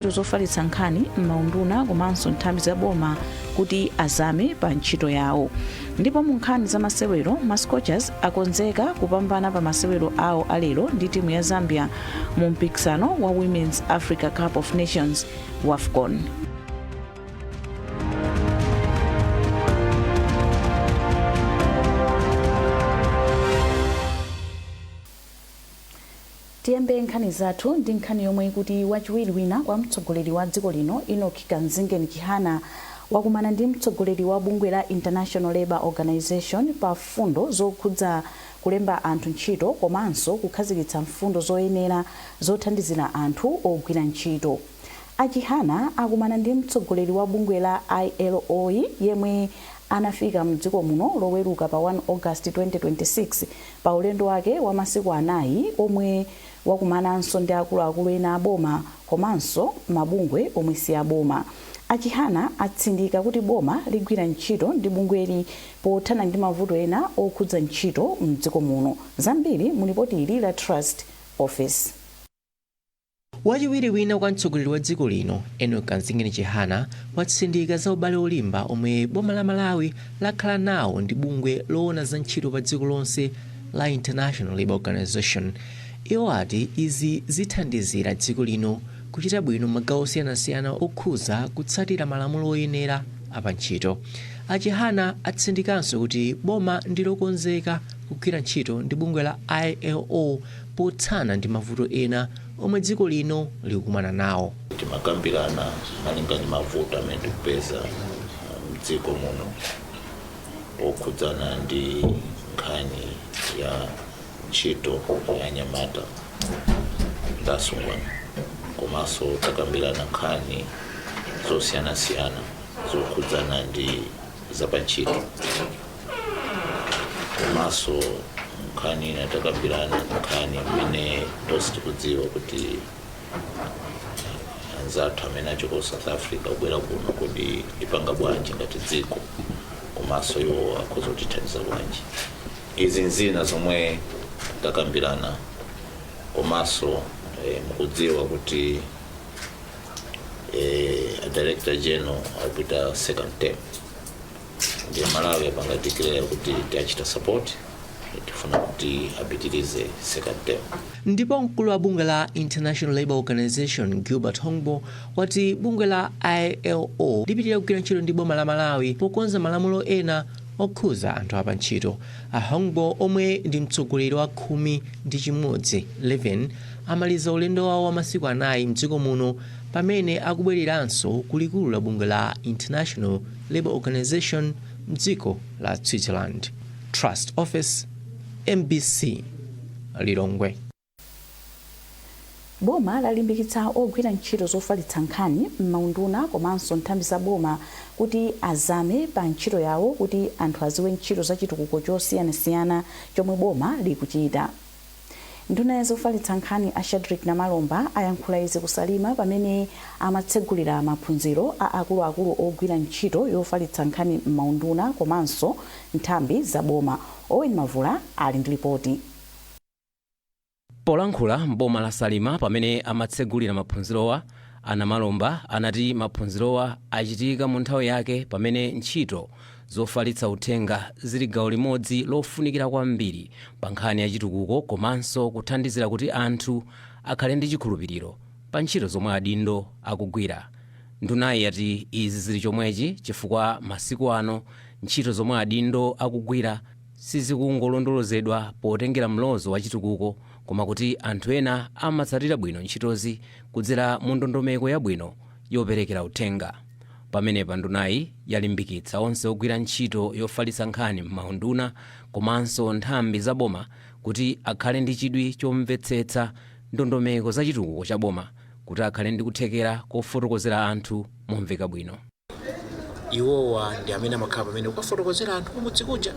zofalitsa nkhani m'maunduna komanso nthambi zaboma kuti azame pa ntchito yawo. Ndipo mu nkhani za masewero, ma Scorchers akonzeka kupambana pa masewero awo alero ndi timu ya Zambia mu mpikisano wa Women's Africa Cup of Nations WAFCON. Tiyembe nkhani zathu ndi nkhani yomwe ikuti wachiwiri wina kwa mtsogoleri wa dziko lino Nkhani wakumana ndi mtsogoleri wa bungwe la International Labour Organization pa fundo zokhudza kulemba anthu ntchito komanso kukhazikitsa mfundo zoyenera zothandizira anthu ogwira ntchito. Nkhani akumana ndi mtsogoleri wa bungwe la ILO yemwe anafika mdziko muno loweruka pa 1 August 2026 pa ulendo wake wa masiku anayi omwe wakumananso ndi akuluakulu ena aboma komanso mabungwe omwe si aboma. Nkhani atsindika kuti boma ligwira ntchito ndi bungweli pothana ndi mavuto ena okhudza ntchito mdziko muno. Zambiri mu ripoti ili la Trust Office. Wachiwiri wina kwa mtsogoleri wa dziko lino Nkhani watsindika za ubale olimba omwe boma la Malawi lakhala nawo ndi bungwe loona za ntchito pa dziko lonse la International Labour Organization. Iwo ati izi zithandizira dziko lino kuchita bwino magawo osiyanasiyana okhudza kutsatira malamulo oyenera apa ntchito. Nkhani atsindikanso kuti boma ndilokonzeka kugwira ntchito ndi bungwe la ILO pothana ndi mavuto ena omwe dziko lino likukumana nawo. Timakambirana malinga ndi mavuto amene tikupeza mdziko muno okhudzana ndi nkhani ya ntchito ya anyamata ndi asungwana, komanso takambirana nkhani zosiyanasiyana zokhudzana ndi zapantchito, komanso nkhani takambirana nkhani imene tonse tikudziwa kuti anzathu amene achoka South Africa kubwera kuno kuti tipanga bwanji ngati dziko, komanso iwo akhoza kutithandiza bwanji. Izi nzina zomwe takambirana, komanso mukudziwa kuti Director General akupita second term ndi Malawi apanga declare kuti tiachita support, tifuna kuti apitirize second term. Ndipo mkulu wa bungwe la International Labour Organization Gilbert Hongbo wati bungwe la ILO lipitirira kugwira ntchito ndi boma la Malawi pokonza malamulo ena okhudza anthu apa ntchito. Hongbo omwe ndi mtsogoleri wa 11 amaliza ulendo wawo wa masiku anayi mdziko muno pamene akubwereranso kulikulu la bungwe la International Labour Organization mdziko la Switzerland. Trust Office, MBC, Lilongwe. Boma lalimbikitsa ogwira ntchito zofalitsa nkhani m'maunduna komanso nthambi za boma kuti azame pa ntchito yawo kuti anthu aziwe ntchito za chitukuko chosiyanasiyana chomwe boma likuchita. Nduna ya zofalitsa nkhani a Shadrack Namalomba ayankhula izi kusalima pamene amatsegulira maphunziro a akuluakulu ogwira ntchito yofalitsa nkhani m'maunduna komanso nthambi za boma. Owen Mavula ali ndi ripoti. Polankhula mboma la Salima pamene amatsegulira maphunzirowa, Namalomba anati maphunzirowa achitika mu nthawi yake pamene ntchito zofalitsa uthenga zili gawo limodzi lofunikira kwambiri pa nkhani ya chitukuko komanso kuthandizira kuti anthu akhale ndi chikhulupiriro pa ntchito zomwe adindo akugwira. Ndunayi yati izi zili chomwechi chifukwa masiku ano ntchito zomwe adindo akugwira sizikungolondolozedwa potengera mlozo wa chitukuko, koma kuti anthu ena amatsatira bwino ntchitozi kudzera mu ndondomeko yabwino yoperekera uthenga. Pamenepa ndunayi yalimbikitsa onse ogwira ntchito yofalitsa nkhani m'maunduna komanso nthambi za boma kuti akhale ndi chidwi chomvetsetsa ndondomeko za chitukuko cha boma kuti akhale ndi kuthekera kofotokozera anthu momveka bwino. Iwowa ndi amene amakhala pamene kukafotokozera anthu kumudzi kuja,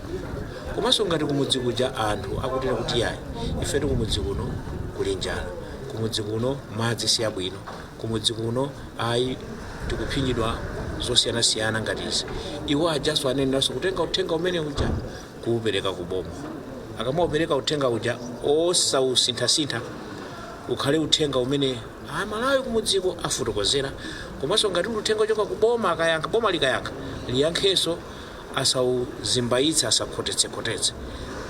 komanso ngati kumudzi kuja anthu akutera kuti yayi ifetu kumudzi kuno kuli njala, kumudzi kuno madzi si abwino, kumudzi kuno ayi tikuphinyidwa zosiyanasiyana ngati izi. Iwo ajaso anenaso kutenga uthenga umene uja kuupereka ku boma. Akamaupereka uthenga uja osausinthasintha ukhale uthenga umene Malawi kumudziko afotokozera komanso ngati uthenga choka kuboma akayankha boma likayankha liyankheso asawuzimbayitsa asakhotetse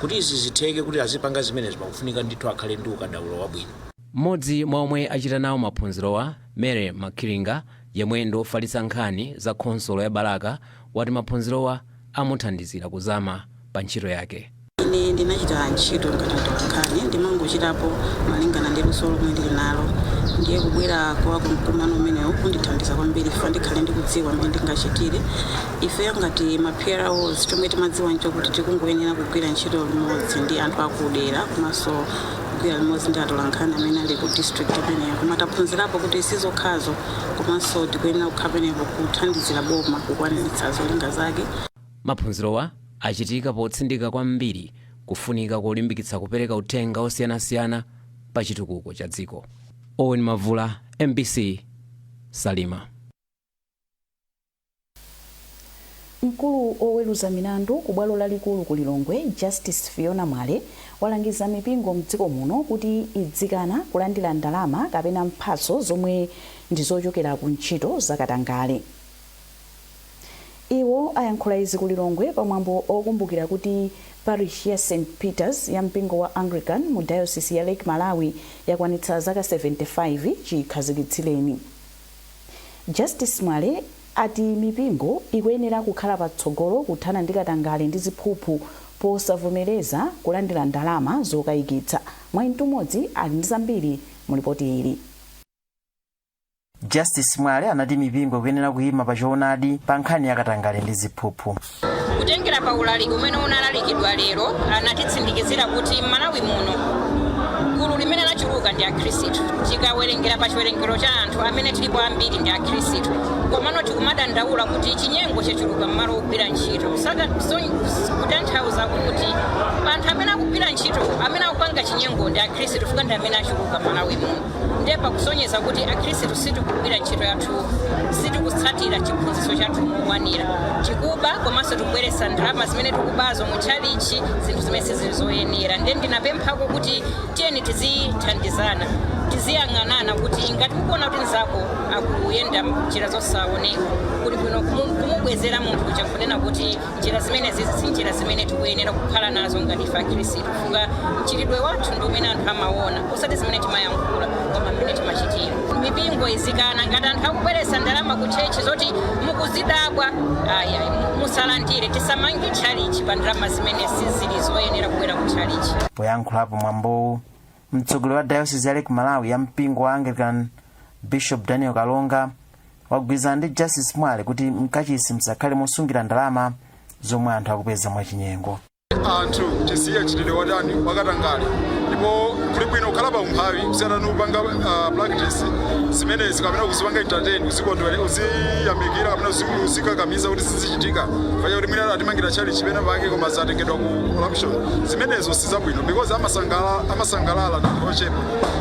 kuti izi zitheke kuti azipanga zimenezi pakufunika ndithu akhale ndi ukadaulo wabwino. Mmodzi mwa omwe achita nawo maphunzirowa Mary Makiringa yemwe ndi ofalitsa nkhani za khonsolo ya Balaka wati maphunzirowa amuthandizira kuzama pa ntchito yake. Ine ndinachita ntchito ngati Nkhani ndimangochitapo malingana ndi luso lomwe ndili nalo ndiye kubwera kwa kumkumano umenewu kundithandiza kwambiri ife ndikhale ndikudziwa mmene ndingachitire ife ngati maphera awozi chomwe timadziwa nchokuti tikungoyenera kugwira ntchito limodzi ndi anthu akudera komanso kugwira limodzi ndi atolankhani amene ali ku district imeneyo koma taphunzirapo kuti sizokhazo komanso tikuyenera kukhala penepo kuthandizira boma kukwaniritsa zolinga zake. Maphunzirowa achitika potsindika kwambiri kufunika kolimbikitsa kupereka uthenga osiyanasiyana pa chitukuko cha dziko. Owen Mavula, MBC, Salima. Mkulu oweruza milandu ku bwalo lalikulu ku Lilongwe Justice Fiona Mwale walangiza mipingo mdziko muno kuti idzikana kulandira ndalama kapena mphatso zomwe ndizochokera ku ntchito zakatangale. Iwo ayankhula izi ku Lilongwe pamwambo okumbukira kuti parish ya St Peters ya mpingo wa Anglican mu diocese ya Lake Malawi yakwanitsa zaka 75 chikhazikitsileni. Justice Mwale ati mipingo ikuyenera kukhala patsogolo kuthana ndi katangale ndi ziphuphu posavomereza kulandira ndalama zokayikitsa. Mwaitu modzi ali ndi zambiri mu ripoti ili. Justice Mwale anati mipingo ikuyenera kuyima pa choonadi pa nkhani ya katangale ndi ziphuphu. Kutengera pa ulaliki umene unalalikidwa lero anatitsindikizira kuti Malawi muno gulu limene lachuluka ndi akhristu. Tikawerengera pa chiwerengero cha anthu amene tilipo ambiri ndi akhristu. Komano tikumadandaula kuti chinyengo chachuluka mmalo ogwira ntchito. Saka kutanthauza kuti anthu amene akugwira ntchito amene akupanga chinyengo ndi akhristu chifukwa ndi amene achuluka Malawi muno. Ndepa kusonyeza kuti akhristu sitikugwira ntchito yathu, sitikutsatira chiphunzitso chathu mokwanira. Tikuba komanso tikubweretsa ndalama zimene tikubazo mu chalichi zinthu zimene sizoyenera. Ndiye ndinapemphako kuti tiyeni tizithandizana, tiziyang'anana kuti ngati ukuona kuti nzako akuyenda njira zosaoneka kuli bwino kumubwezera munthu kuja kunena kuti njira zimene si njira zimene tikuyenera kukhala nazo ngati ife akhristu. Chifukwa mchitidwe wathu ndi umene anthu amaona osati zimene timayankhula koma mmene timachitira. Mipingo izikana ngati anthu akubweretsa ndalama ku chechi zoti mukuzidabwa musalandire, tisamange chalichi pa ndalama zimene sizili zoyenera kubwera ku chalichi. Poyankhulapo mwambo mtsogoleri wa diocese ya Lake Malawi ya mpingo wa Anglican Bishop Daniel Kalonga wagwirizana ndi Justice Mwale kuti mkachisi msakhale mosungira ndalama zomwe anthu akupeza mwachinyengo. Anthu tisiye chitidwe wadani wakatangale ndipo kuli bwino kukhala pa umphawi kusiyana nupanga practice zimene zikamena kuzipanga entertain uzikondwere uziyamikira kapena uzikakamiza kuti sizichitika fanya kuti mwina atimangira chali chipena pake koma zatengedwa ku corruption zimenezo sizabwino because amasangalala na ochepa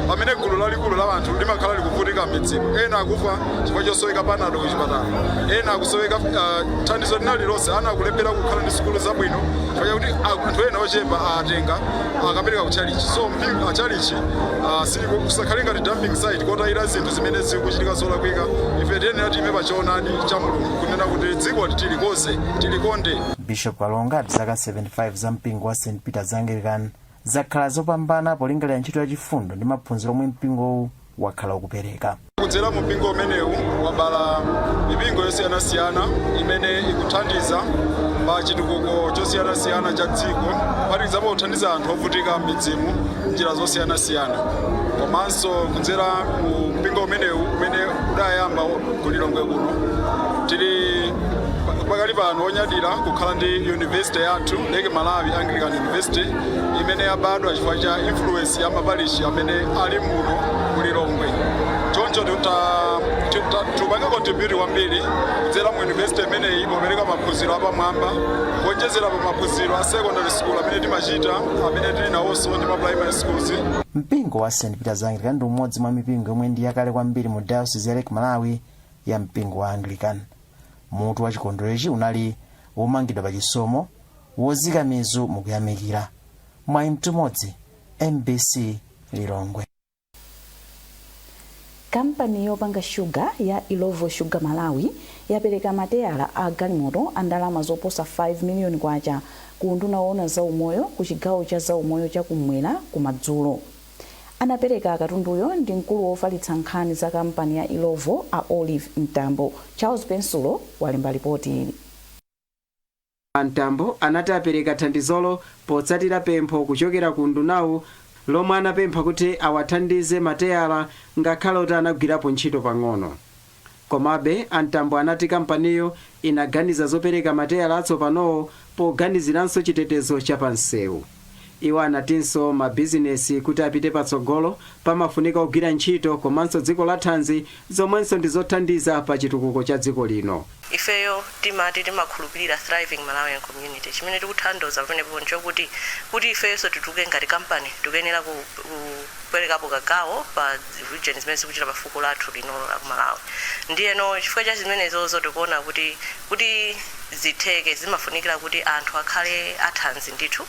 pamene gulu lalikulu la anthu limakhala likuvutika m'midziko ena akufa chifukwa chosoweka panado ku chipatala ena akusoweka thandizo linali lonse ana akulephera kukhala ndi sukulu zabwino fanya kuti anthu ena ochepa atenga akapereka ku chalichi. So mpingo achalichi siliko kusakhala ngati dumping site kotayira zinthu zimene zikuchitika zolakwika ife tiyenera time pa choonadi cha Mulungu kunena kuti dziko tili konse tilikonde. Bishop Kalonga ati zaka 75 za mpingo wa St Peters Anglican zakhala zopambana polingalira ntchito ya chifundo ndi maphunziro omwe mpingowu wakhala ukupereka. Kudzera mu mpingo umenewu wabala mipingo yosiyanasiyana imene ikuthandiza pa chitukuko chosiyanasiyana cha dziko phatikizapo kuthandiza anthu ovutika m'midzimu njira zosiyanasiyana. Komanso kudzera mu mpingo umenewu umene udayamba ku Lilongwe kuno tili pakali pano onyadira kukhala ndi university yathu Lake Malawi Anglican University imene yabadwa chifukwa cha influence ya maparishi amene ali muno ku Lilongwe. Choncho tupanga contribute kwambiri kudzera mu university imeneyi popereka maphunziro apamwamba kuonjezera pa maphunziro a secondary school amene timachita amene tili nawonso ndi ma primary schools. Mpingo wa St Peters Anglican ndi umodzi mwa mipingo yomwe ndi yakale kwambiri mu diocese ya Lake Malawi ya mpingo wa Anglican. Mutu wa chikondwerechi unali womangidwa pa chisomo wozika mizu mukuyamikira. Mwaitu modzi MBC Lilongwe. kampani yopanga shuga ya Ilovo Sugar Malawi yapereka mateyala a galimoto a ndalama zoposa 5 miliyoni kwacha ku nduna yoona zaumoyo ku chigawo cha zaumoyo chakumwera kumadzulo. Anapereka katunduyo ndi mkulu wofalitsa nkhani za kampani ya Ilovo a Olive Mtambo. Charles Pensulo walemba ripoti ili. Mtambo anati apereka thandizolo potsatira pempho kuchokera ku ndunawo lomwe anapempha kuti awathandize mateyala ngakhale kuti anagwirapo ntchito pang'ono. Komabe Mtambo anati kampaniyo inaganiza zopereka mateyala atsopanowo poganiziranso chitetezo cha pansewu. Iwo anatinso mabizinesi kuti apite patsogolo pamafunika kugwira ntchito komanso dziko la thanzi zomwenso ndizothandiza pa chitukuko cha dziko lino. Ifeyo timati timakhulupirira thriving Malawian community chimene tikuthandiza pamenepo nchokuti ifeyo tituke ngati kampani tikuyenera kuperekapo kagawo pa region zimene zikuchita pa fuko lathu lino la Malawi. Ndiyeno chifukwa cha zimenezozo tikuona kuti zitheke zimafunikira kuti anthu akhale athanzi ndithu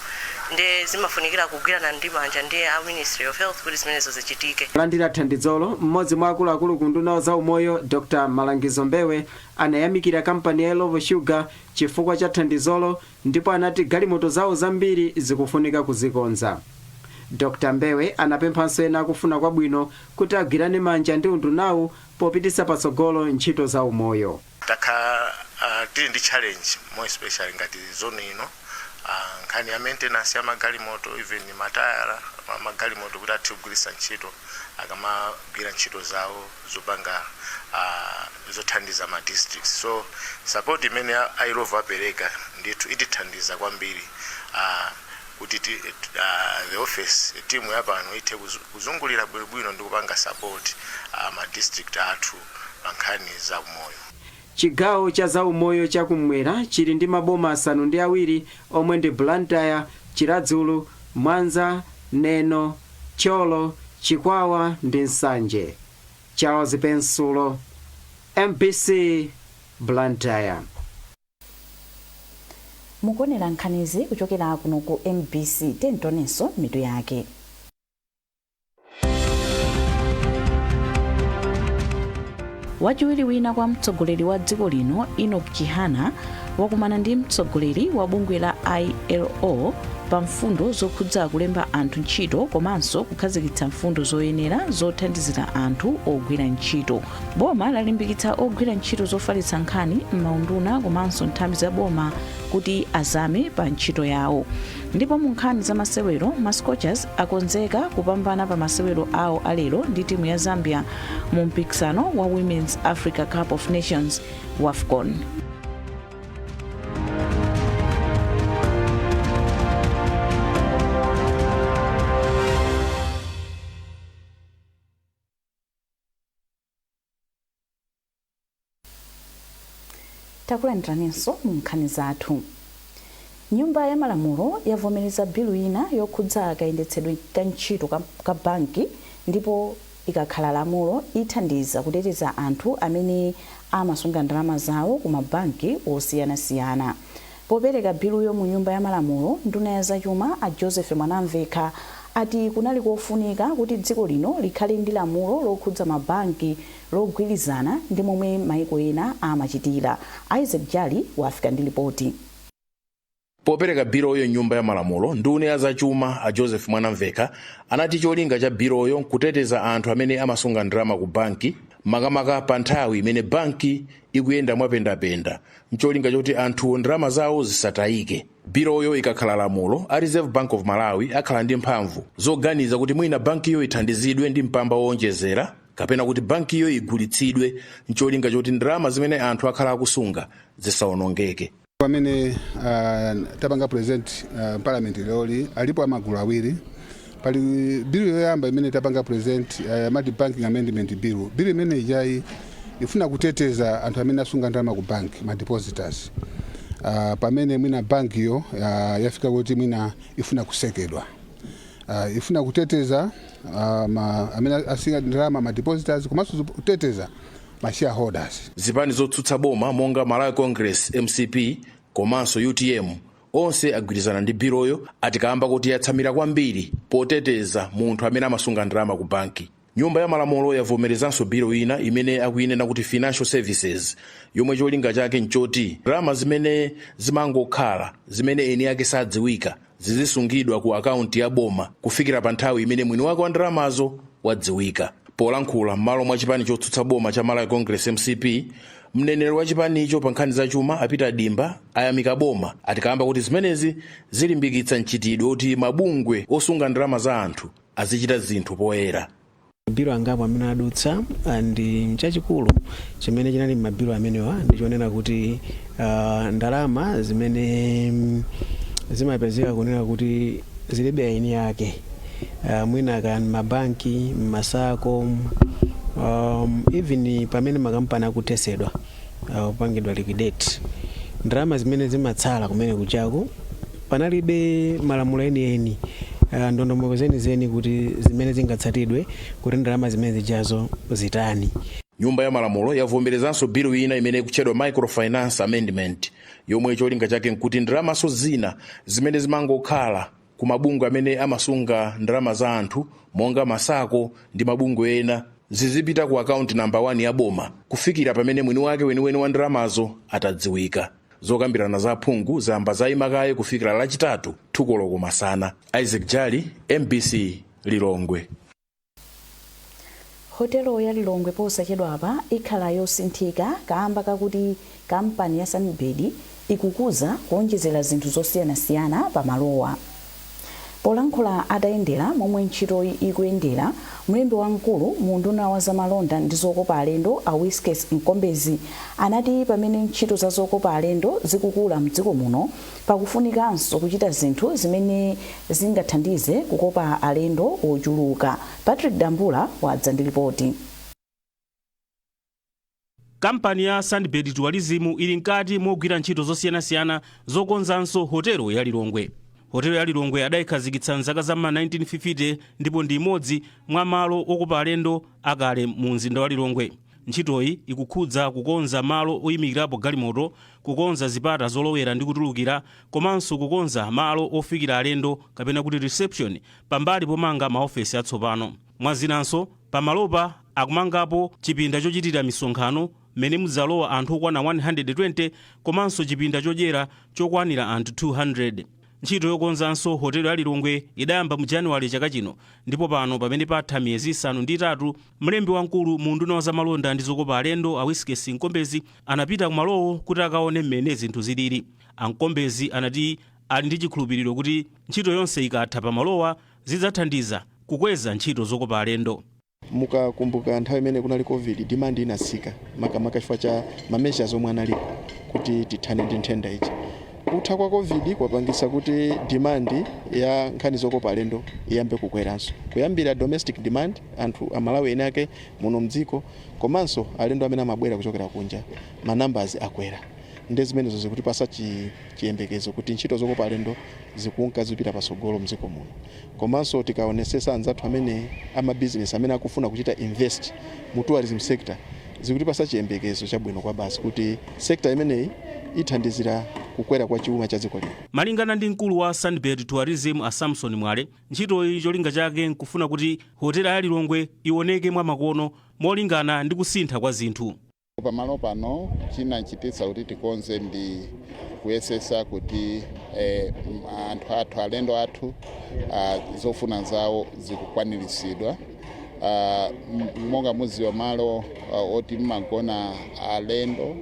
ndi zimafunikira kugwirana ndi manja ndi a Ministry of Health kuti zimenezo zichitike. Landira thandizolo mmodzi mwa akuluakulu ku nduna za umoyo Dr. Malangizo Mbewe anayamikira kampani ya Ilovo Sugar chifukwa cha thandizolo ndipo anati galimoto zawo zambiri zikufunika kuzikonza. Dr. Mbewe anapemphanso ena akufuna kwabwino kuti agwirane manja ndi undunawu popititsa patsogolo ntchito za umoyo. Tili ndi challenge more especially ngati zone ino nkhani ya maintenance ya magalimoto even matayala magalimoto kuti athe kugwiritsa ntchito akamagwira ntchito zawo zopanga zothandiza ma districts. So support imene Ilovo apereka ndithu itithandiza kwambiri kuti the office team yapano ithe kuzungulira bwino ndi kupanga support ma district athu pankhani za umoyo. Chigawo cha zaumoyo chakumwera chili ndi maboma 7 omwe ndi Blantyre, Chiradzulu, Mwanza, Neno, Cholo, Chikwawa ndi Nsanje. Charles Pensulo, MBC, Blantyre. Mukonera nkhanizi kuchokera kuno ku MBC tentonenso mitu yake. Wachiwiri wina kwa mtsogoleri wa dziko lino Enoch Chihana wakumana ndi mtsogoleri wa bungwe la ILO pa mfundo zokhudza kulemba anthu ntchito komanso kukhazikitsa mfundo zoyenera zothandizira anthu ogwira ntchito. Boma lalimbikitsa ogwira ntchito zofalitsa nkhani m'maunduna komanso nthambi za boma kuti azame pa ntchito yawo. Ndipo mu nkhani za masewero Mascochers akonzeka kupambana pa masewero awo alero ndi timu ya Zambia mu mpikisano wa Women's Africa Cup of Nations WAFCON. Takulandiranso mu nkhani zathu. Nyumba ya malamulo yavomereza bilu ina yokhudza kayendetsedwe ka ntchito ka banki ndipo ikakhala lamulo ithandiza kuteteza anthu amene amasunga ndalama zawo ku mabanki osiyanasiyana. Popereka biluyo mu nyumba ya malamulo nduna ya zachuma a Joseph Mwanamveka ati kunali kofunika kuti dziko lino likhale ndi lamulo lokhudza mabanki logwirizana ndi momwe maiko ena amachitira. Isaac Jali wafika ndi ripoti. Popereka biloyo nyumba ya malamulo nduna ya zachuma a Joseph Mwanamveka anati cholinga cha biloyo kuteteza anthu amene amasunga ndalama ku banki makamaka pa nthawi imene banki ikuyenda mwapendapenda mcholinga choti anthu ndalama zawo zisatayike. Biloyo ikakhala lamulo a Reserve Bank of Malawi akhala ndi mphamvu zoganiza kuti mwina bankiyo ithandizidwe ndi mpamba wonjezera kapena kuti bankiyo igulitsidwe mcholinga choti ndalama zimene anthu akhala akusunga zisawonongeke. Pamene tapanga present parliament loli alipo amagulu awiri. Pali bill yoyamba imene tapanga present mati banking amendment bill. Bill imene ijai ifuna kuteteza anthu amene asunga ndalama ku bank ma depositors. Pamene mwina banki yo yafika kuti mwina ifuna kusekedwa. Ifuna kuteteza amene asunga ndalama ma depositors komanso kuteteza ma shareholders. Zipani zotsutsa boma monga Malawi Congress MCP komanso UTM onse agwirizana ndi biloyo atikamba kuti yatsamira kwambiri poteteza munthu amene amasunga ndalama ku banki. nyumba ya malamulo yavomerezanso biro ina imene akuyinena kuti financial services, yomwe cholinga chake nchoti ndalama zimene zimangokhala zimene eni ake sadziwika zizisungidwa ku akaunti ya boma kufikira pa nthawi imene mwini wake wa ndalamazo wadziwika. Polankhula m'malo mwa chipani chotsutsa boma cha Malawi Congress MCP, mneneri wa chipanicho pa nkhani zachuma apita Dimba ayamika boma, atikamba kuti zimenezi zilimbikitsa mchitidwe oti mabungwe osunga ndalama za anthu azichita zinthu poyera. Mabiro angapo amene adutsa ndi mchachikulu chimene chinali mabiro amenewa ndichonena kuti ndalama zimene zimapezeka kunena kuti zilibe aini yake, mwina kani mabanki, masako, even pamene makampani akutesedwa upangidwa liquidate, ndalama zimene zimatsala kumene kuchako panalibe malamulo eni ndondomeko zeni kuti zimene zingatsatidwe kuti ndalama zimene zijazo zitani. Nyumba ya malamulo yavomerezanso biro ina imene ikutchedwa microfinance amendment, yomwe cholinga chake nkuti ndalamaso zina zimene zimangokhala ku mabungwe amene amasunga ndalama za anthu monga masako ndi mabungwe ena zizipita ku akaunti namba 1 ya boma kufikira pamene mwini wake weniweni wa ndalamazo atadziwika. Zokambirana za phungu zamba zayimakaye kufikira lachitatu 2 koloko masana. Isaac Jali, MBC, Lilongwe. Hotelo ya Lilongwe posachedwa apa ikhala yosinthika kamba kakuti kampani ya Sunbed ikukuza kuonjezera zinthu zosiyanasiyana pa malowa. Polankhula atayendera momwe ntchito ikuyendera, mlembi wamkulu mu nduna wa zamalonda ndi zokopa alendo a Whiskers Mkombezi anati pamene ntchito za zokopa alendo zikukula mdziko muno pakufunikanso kuchita zinthu zimene zingathandize kukopa alendo ochuluka. Patrick Dambula wadza ndi ripoti. Kampani ya Sunbed Tourism ili nkati mogwira ntchito zosiyanasiyana zokonzanso hotelo ya Lilongwe. Hotelo ya Lilongwe adayikhazikitsa nzaka za 1950 ndipo ndi imodzi mwa malo okopa alendo akale mu mzinda wa Lilongwe. Ntchitoyi ikukhudza kukonza malo oyimikirapo galimoto, kukonza zipata zolowera ndi kutulukira, komanso kukonza malo ofikira alendo kapena kuti reception pambali pomanga maofesi atsopano. Mwazinanso pamalopa akumangapo chipinda chochitira misonkhano mene mudzalowa anthu okwana 120 komanso chipinda chodyera chokwanira anthu 200. Ntchito yokonzanso hotelo ya Lilongwe idayamba mu Januwale chaka chino, ndipo pano pamene patha miyezi 5 mlembi wamkulu mu nduna wa zamalonda ndi zokopa alendo a Whiskers Mkombezi anapita kumalowo kuti akaone mmene zinthu zilili. Mkombezi anati ali ndi chikhulupiriro kuti ntchito yonse ikatha pamalowa zidzathandiza kukweza ntchito zokopa alendo. Mukakumbuka nthawi imene kunali COVID, demand inatsika makamaka chifukwa cha mamesha omwe analipo kuti tithane ndi nthenda ichi. Kutha kwa COVID kwapangisa kuti demand ya nkhani zokopa alendo iyambe kukweranso. Kuyambira domestic demand anthu amalawi ene ake muno mdziko, komanso alendo amene amabwera kuchokera kunja, ma numbers akwera. Ndi zimenezo zikuti pasa chiyembekezo kuti ntchito zokopa alendo zikunka zipita pasogolo mdziko muno. Komanso tikaonesesa anzathu amene ama business amene akufuna kuchita invest mu tourism sector, zikuti pasa chiyembekezo chabwino kwa basi kuti sector imeneyi ithandizira kukwera kwa chuma cha dziko lino. Malingana ndi mkulu wa Sunbed Tourism a Samson Mwale, ntchito iyi cholinga chake nkufuna kuti hotela ya Lilongwe ioneke mwa makono molingana ndi kusintha kwa zinthu. Pamalo pano chinachititsa kuti tikonze ndi kuyesesa kuti anthu alendo athu zofuna zawo zikukwaniritsidwa. Monga muziwa malo oti mmagona alendo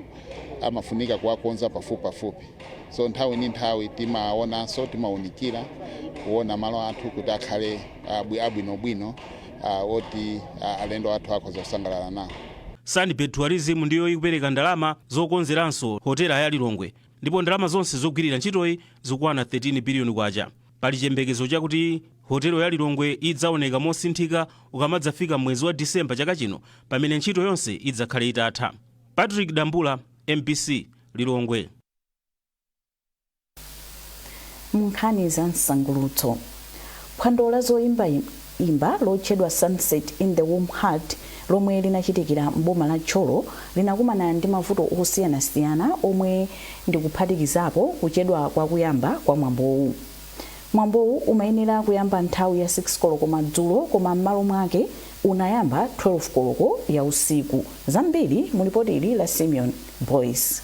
amafunika kuwakonza pafupi. So nthawi ni nthawi timaonanso timaunikira kuona malo athu kuti akhale abwinobwino oti alendo athu akhoza kusangalala nawo. Sunbed Tourism ndiyo ikupereka ndalama zokonzeranso hotela ya Lilongwe, ndipo ndalama zonse zogwirira ntchitoyi zikwana 13 biliyoni kwacha. Pali chiyembekezo chakuti hotelo ya Lilongwe idzaoneka mosinthika ukamadzafika mwezi wa Disemba chaka chino pamene ntchito yonse idzakhale itatha. Patrick Dambula, MBC, Lilongwe. Nkhani za msangulutso. Phwando la zoyimba lotchedwa Sunset in the Warm Heart lomwe linachitikira mboma la Tcholo linakumana ndi mavuto osiyanasiyana omwe ndikuphatikizapo kuchedwa kwa kuyamba kwa mwambowu. Mwambowu umayenera kuyamba nthawi ya 6 koloko madzulo, koma m'malo mwake unayamba 12 koloko ya usiku. Zambiri mulipoti ili la Simeon Boys.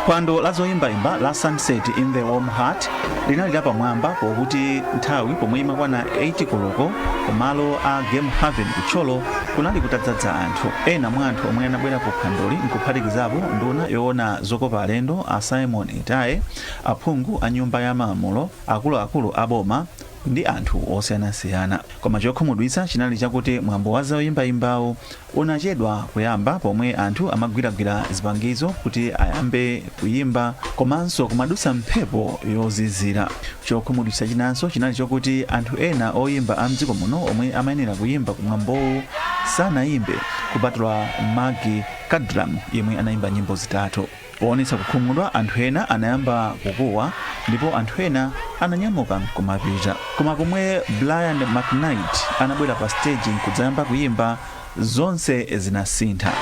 Phwando la zoyimbayimba la Sunset in the Warm Heart linali lapamwamba pokuti nthawi pomwe imakwana 8 koloko kumalo a Game Haven kucholo kunali kutadzadza anthu. Ena mwa anthu omwe anabwera ku phwandoli nkuphatikizapo nduna yoona zokopa alendo a Simon Itaye, aphungu a nyumba ya malamulo, akuluakulu a boma ndi anthu osiyanasiyana. Koma chokhumudwitsa chinali chakuti mwambo wa zoyimbayimbawo unachedwa kuyamba pomwe anthu amagwiragwira zipangizo kuti ayambe kuyimba komanso kumadutsa mphepo yozizira. Chokhumudwitsa chinanso chinali chokuti anthu ena oyimba a mdziko muno omwe amayenera kuyimba kumwambowu sanayimbe kupatula Magi Kadram yemwe anayimba nyimbo zitatu. Poonetsa kukhumudwa, anthu ena anayamba kukuwa ndipo anthu ena ananyamuka kumapita. Koma komwe Brian McKnight anabwera pa stage nkudzayamba kuyimba, zonse zinasintha.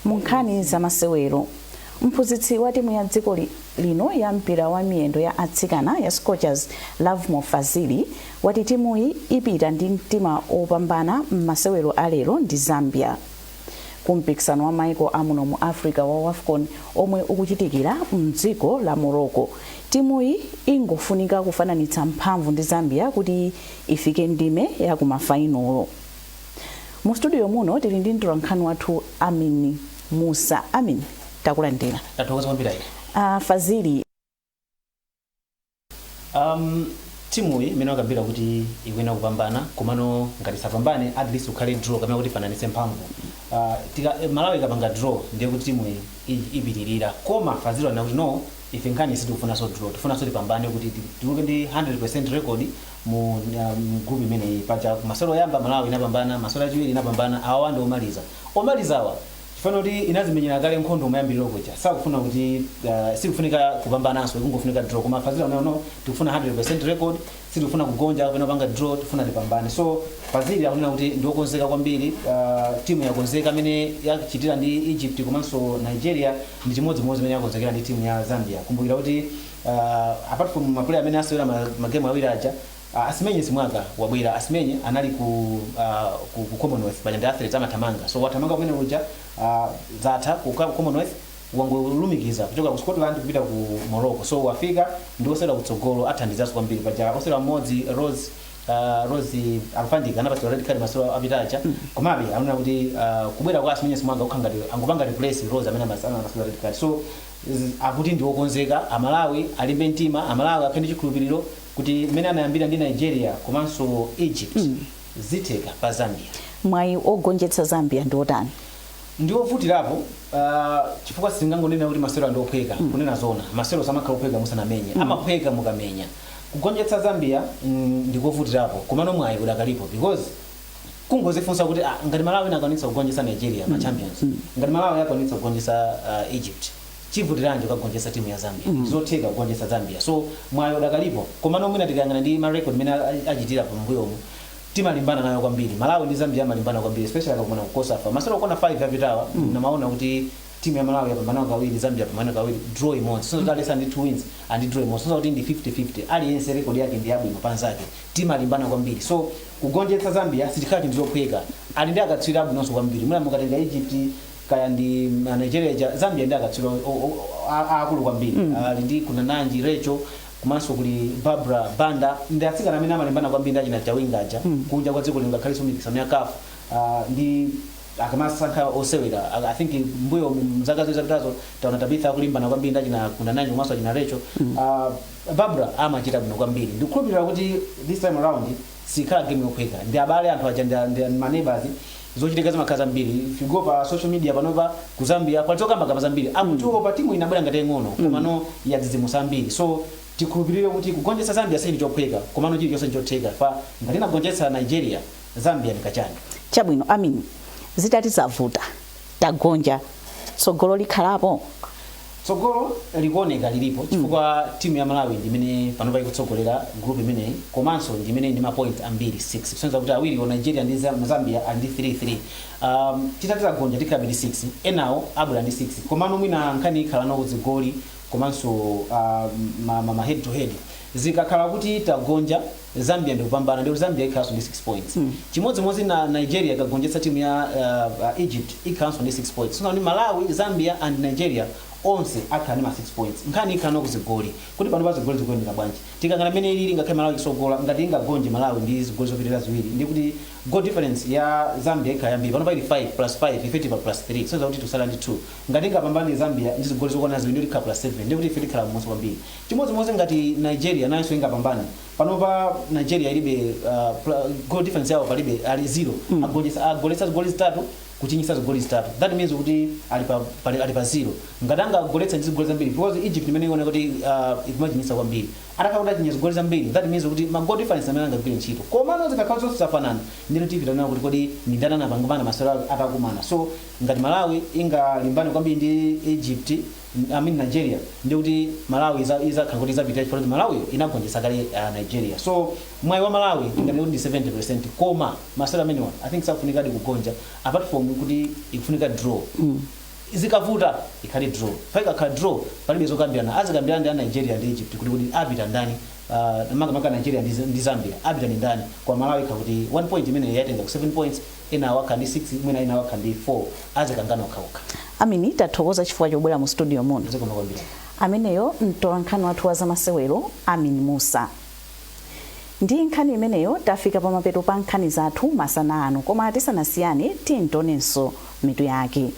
Nkhani za masewero. Mphunzitsi wa timu ya dziko lino ya mpira wa miyendo ya atsikana ya Scorchers Love Fazili wati timuyi ipita ndi mtima opambana m'masewero alero ndi Zambia. Kumpikisano wa maiko amuno mu Africa wa AFCON omwe ukuchitikira mdziko la Morocco, timuyi ingofunika kufananitsa mphamvu ndi Zambia kuti ifike ndime ya kumafainolo. Mu studio muno tili ndi mtolankhani wathu Amin Musa. Amin, takulandira. Tatokoza kwambiri. Fazili, timu iyi imene akambira kuti ikwena kupambana komano ngati sapambane at least ukhale draw kamene kuti fananitse mphamvu. Malawi ikapanga draw ndiye kuti timu iyi ipitirira. Koma Fazili ana kuti no, ife Nkhani sitikufuna so draw, tifuna so tipambane kuti tiluke ndi 100% record mu group imene pacha masolo yamba Malawi inapambana, masolo achiwiri inapambana, awa ndi omalizawa chifano kuti inazimenyera kale nkhondo umayambiriro kuja sakufuna kuti sikufunika kupambananso, ikungofunika draw. Koma Fazili no, tikufuna 100% record, sitikufuna kugonja kapena panga draw, tifuna tipambane. So Fazili akunena kuti ndiokonzeka kwambiri, timu yakonzeka imene yachitira ndi Egypt komanso Nigeria ndi chimodzimodzi imene yakonzekera ndi timu ya Zambia. Kumbukira kuti apart from maplayer amene asewera magemu awiri aja, Asimenye simwaka wabwera. Asimenye anali ku Commonwealth pali ndi athletes amathamanga, so wathamanga kumene uja zatha ku Commonwealth wangolumikiza kuchoka ku Scotland kupita ku Morocco, so wafika ndi osera kutsogolo athandizaso kwambiri paja osera mmodzi Rose Alfandika anapatira red card masolo apitacha. Komabe anena kuti kubwera kwa Asimenye simwaka ukhangati angopanga replace Rose amene amasana red card. So akuti ndi okonzeka, Amalawi alimbe mtima, Amalawi akhale ndi chikhulupiriro kuti mene anayambira ndi Nigeria komanso Egypt ziteka pa Zambia. Mwayi ogonjetsa Zambia ndi otani? Ndi ovutirapo, chifukwa singangonena kuti masewero ndi ophweka. Kunena zona masewero samakhala ophweka musanamenye, amaphweka mukamenya. Kugonjetsa Zambia ndikovutirapo, komano mwayi udakalipo because kungozifunsa kuti ngati Malawi nakwanitsa kugonjetsa Nigeria ma champions, ngati Malawi yakwanitsa kugonjetsa Egypt, chivutiranje kugonjetsa timu ya Zambia, zotheka kugonjetsa Zambia. So mwayi udakalipo, komano mwina tikayang'ana ndi ma record mene achitira pambuyomu, timu alimbana nayo kwambiri. Malawi ndi Zambia amalimbana kwambiri, especially akakumana kukosafa masewero okona 5 yapitawa. Namaona kuti timu ya Malawi yapambana kawiri, Zambia yapambana kawiri, draw imodzi. So dalesa ndi 2 wins and draw imodzi, so kuti ndi 50-50. Aliyense record yake ndi yabwino panzake, timu alimbana kwambiri. So kugonjetsa Zambia sitikhala chinthu chophweka, ali ndi akatswiri abwinonso kwambiri. Mwina mukatenga Egypt kaya ndi Nigeria, Zambia ndi akatswiri akulu kwambiri. Ali ndi kuna Nanji Recho kumanso kuli Barbara Banda ndi atsikana amene amalimbana kwambiri ndi achina chawingaja kunja kwa dziko linga khaliso mikisano ya CAF ndi akamasankha osewera. I think mbuyo mzaka zapitazo taona Tabitha kulimbana kwambiri ndi achina kuna Nanji komanso achina Recho. Barbara amachita bwino kwambiri. Ndikukhulupirira kuti this time around sikhala game yophweka, ndi abale anthu aja ndi ma neighbors zochitika zamakhaza mbiri. If you go pa social media panova ku Zambia kwatoka mbaka zambiri akutuko pa timu inabwera ngati ng'ono komano yadzidzimusa mbiri. So tikhulupirire kuti kugonjetsa Zambia sili chophweka komano chili chonse chotheka pa ngati nagonjetsa Nigeria, Zambia nikachani. Chabwino. Amin, zitati zavuta tagonja tsogolo likhalapo. tsogolo likuoneka lilipo chifukwa timu ya Malawi ndimene panopa ikutsogolera group imeneyi komanso ndimene ndi mapoint ambiri 6 kusonyeza kuti awiri Nigeria ndi Zambia ali ndi 3-3 titatira gonja tikhabe ndi 6 enawo abwera ndi 6 komano mwina nkhani ikhala nawo zigoli komanso ma head to head zikakhala kuti tagonja Zambia ndikupambana ndipo Zambia ikhalanso ndi 6 points chimodzimodzi na Nigeria ikagonjetsa timu ya Egypt ikhalanso ndi 6 points so Malawi, Zambia and Nigeria onse akhala ndi ma 6 points nkhani ikhala kuzigoli kuti pano pa zigoli zikuyenera bwanji tikangana mene ilili ngakhale Malawi isogola ngati ingagonje Malawi ndi zigoli zopitirira ziwiri ndi kuti goal difference ya Zambia ikhala yambiri pano pa ili 5 plus 5 effective plus 3 so kuti tusala ndi 2 ngati ingapambane Zambia ndi zigoli zokwana ziwiri ndi ikhala plus 7 ndi kuti ife tikhala mmodzi kwambiri chimodzimodzi ngati Nigeria nayo ingapambane pano pa Nigeria ilibe goal difference yawo palibe ali 0 agoletsa zigoli zitatu kuchinyisa zigoli zitatu that means kuti ali pa 0 ngatanga goletsa ndi zigoli zambiri because Egypt imene iona kuti ikumachinyisa kwambiri atakaona chinyisa zigoli zambiri that means kuti ma goal difference amene angagwire ntchito komano zikakhala zonse zafanana ndino TV tanena kuti kodi ni ndani anapangana masewera atakumana so ngati Malawi ingalimbane kwambiri ndi Egypt Nigeria ndi kuti Malawi izakhala kuti izapita chifukwa kuti Malawi inagonjetsa kale Nigeria so mwayi wa Malawi ingati ndi 70% koma masewera amenewa I think safunika kugonja apart from kuti ikufunika draw zikavuta ikhale draw faika kha draw palibe zokambirana azikambirana ndi Nigeria ndi Egypt kuti apita ndani maka Nigeria ndi Zambia apita ndi ndani kwa Malawi kuti 1 point imene yatenga 7 points ina waka ndi 6 mwina ina waka ndi 4 azikangana okauka amini tathokoza chifukwa chobwera mu studio muno ameneyo mtolankhani wathu wa zamasewero Amin Musa ndi nkhani imeneyo tafika pa mapeto pa nkhani zathu masana ano koma tisanasiyane tintonenso mitu yake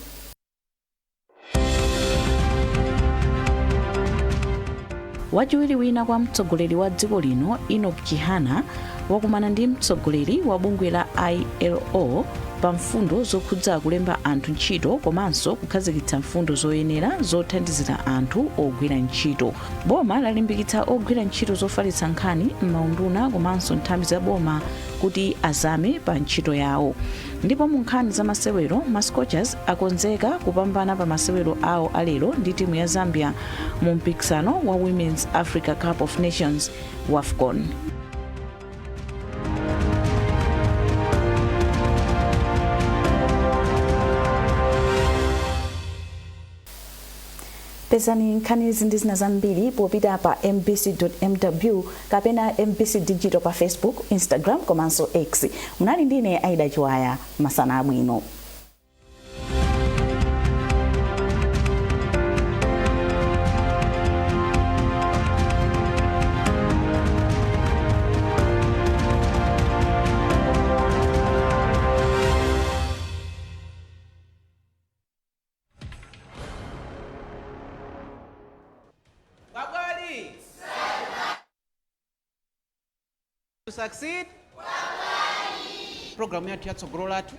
wachiwiri wina kwa mtsogoleri wa dziko lino Nkhani wakumana ndi mtsogoleri wa bungwe la ILO pa mfundo zokhudza kulemba anthu ntchito komanso kukhazikitsa mfundo zoyenera zothandizira anthu ogwira ntchito boma lalimbikitsa ogwira ntchito zofalitsa nkhani m'maunduna komanso nthambi za boma kuti azame pa ntchito yawo ndipo mu nkhani za masewero ma Scorchers akonzeka kupambana pa masewero awo alero ndi timu ya Zambia mu mpikisano wa Women's Africa Cup of Nations WAFCON. Pezani nkhani izi ndi zina zambiri popita pa mbc.mw kapena mbc digital pa Facebook, Instagram komanso X. Munali ndine Aida Chiwaya, masana abwino. To succeed, program yathu yatsogolo lathu